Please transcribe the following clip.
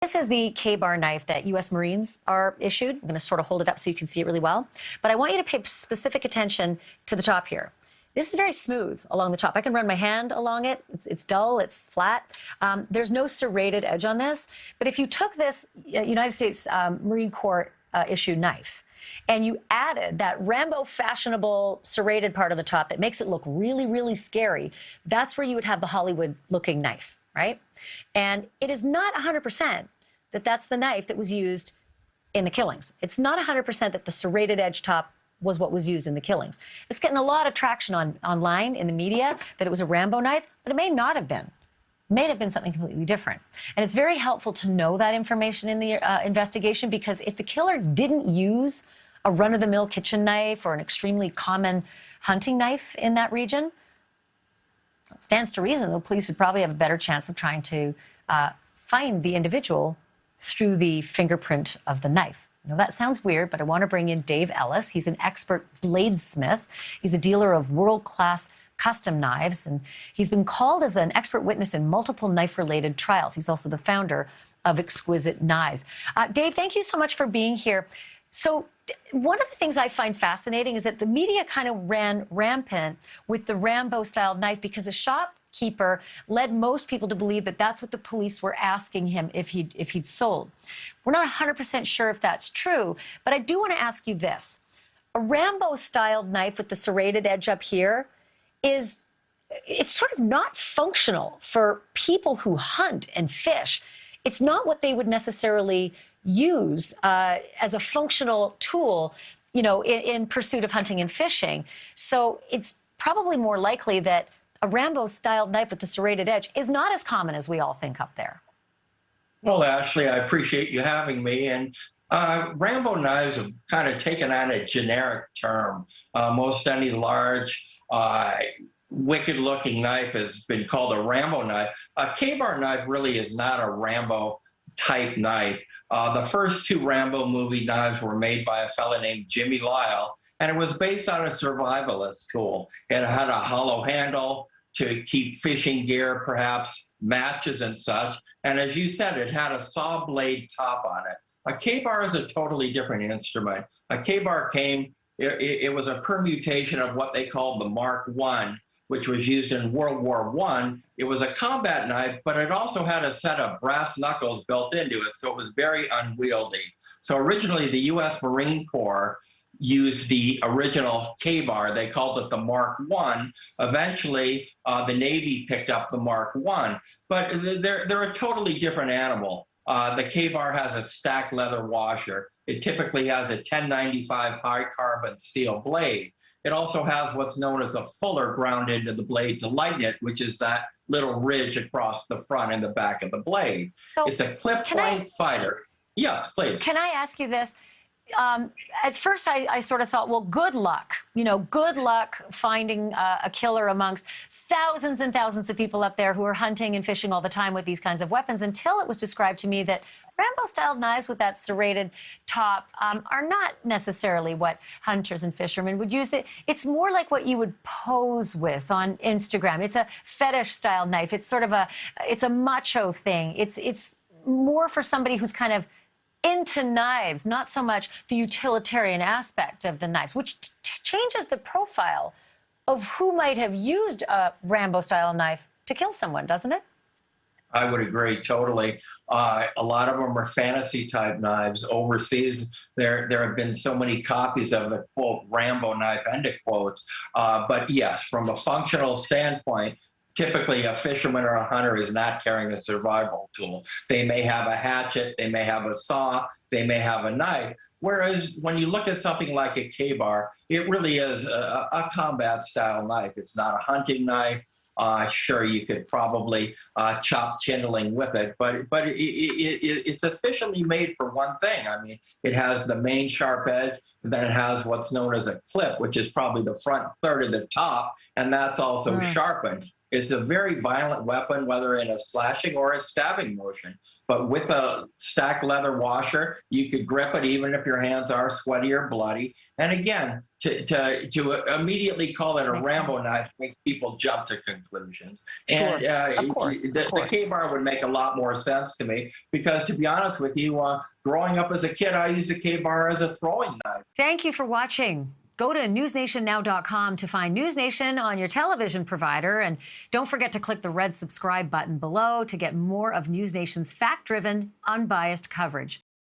This is the K-bar knife that U.S. Marines are issued. I'm going to sort of hold it up so you can see it really well. But I want you to pay specific attention to the top here. This is very smooth along the top. I can run my hand along it. It's dull, it's flat. There's no serrated edge on this. But if you took this United States Marine Corps issued knife and you added that Rambo fashionable serrated part on the top that makes it look really, really scary, that's where you would have the Hollywood looking knife, right? And it is not 100% that that's the knife that was used in the killings. It's not 100% that the serrated edge top was what was used in the killings. It's getting a lot of traction online in the media that it was a Rambo knife, but it may not have been. It may have been something completely different. And it's very helpful to know that information in the investigation, because if the killer didn't use a run-of-the-mill kitchen knife or an extremely common hunting knife in that region, it stands to reason the police would probably have a better chance of trying to find the individual through the fingerprint of the knife. I know that sounds weird, but I want to bring in Dave Ellis. He's an expert bladesmith. He's a dealer of world-class custom knives, and he's been called as an expert witness in multiple knife-related trials. He's also the founder of Exquisite Knives. Dave, thank you so much for being here. So one of the things I find fascinating is that the media kind of ran rampant with the Rambo-style knife because a shopkeeper led most people to believe that that's what the police were asking him if he'd sold. We're not 100% sure if that's true, but I do want to ask you this. A Rambo-style knife with the serrated edge up here it's sort of not functional for people who hunt and fish. It's not what they would necessarily use as a functional tool, you know, in pursuit of hunting and fishing. So it's probably more likely that a Rambo-style knife with the serrated edge is not as common as we all think up there. Well, Ashley, I appreciate you having me. And Rambo knives have kind of taken on a generic term. Most any large, wicked-looking knife has been called a Rambo knife. A K-bar knife really is not a Rambo-type knife. The first two Rambo movie knives were made by a fellow named Jimmy Lyle, and it was based on a survivalist tool. It had a hollow handle to keep fishing gear, perhaps matches and such. And as you said, it had a saw blade top on it. A K-bar is a totally different instrument. A K-bar it was a permutation of what they called the Mark I, which was used in World War I. It was a combat knife, but it also had a set of brass knuckles built into it, so it was very unwieldy. So originally, the U.S. Marine Corps used the original K-bar. They called it the Mark I. Eventually, the Navy picked up the Mark I. But they're a totally different animal. The K-bar has a stacked leather washer. It typically has a 1095 high carbon steel blade. It also has what's known as a fuller ground into the blade to lighten it, which is that little ridge across the front and the back of the blade. So it's a clip point fighter. Yes, please. Can I ask you this? At first, I sort of thought, well, good luck. You know, good luck finding a killer amongst thousands and thousands of people up there who are hunting and fishing all the time with these kinds of weapons, until it was described to me that Rambo-style knives with that serrated top are not necessarily what hunters and fishermen would use. It's more like what you would pose with on Instagram. It's a fetish-style knife. It's sort of it's a macho thing. It's more for somebody who's kind of into knives, not so much the utilitarian aspect of the knives, which changes the profile of who might have used a Rambo-style knife to kill someone, doesn't it? I would agree totally. A lot of them are fantasy-type knives. Overseas, there have been so many copies of the, quote, Rambo knife, end of quotes. But yes, from a functional standpoint, typically a fisherman or a hunter is not carrying a survival tool. They may have a hatchet, they may have a saw, they may have a knife. Whereas when you look at something like a K-bar, it really is a combat-style knife. It's not a hunting knife. Sure, you could probably chop kindling with it, but it's officially made for one thing. I mean, it has the main sharp edge, and then it has what's known as a clip, which is probably the front third of the top, and that's also sharpened. It's a very violent weapon, whether in a slashing or a stabbing motion. But with a stacked leather washer, you could grip it even if your hands are sweaty or bloody. And again, to immediately call it a Rambo knife makes people jump to conclusions. Sure. And of course. the K-bar would make a lot more sense to me because, to be honest with you, growing up as a kid, I used the K-bar as a throwing knife. Thank you for watching. Go to newsnationnow.com to find NewsNation on your television provider. And don't forget to click the red subscribe button below to get more of NewsNation's fact-driven, unbiased coverage.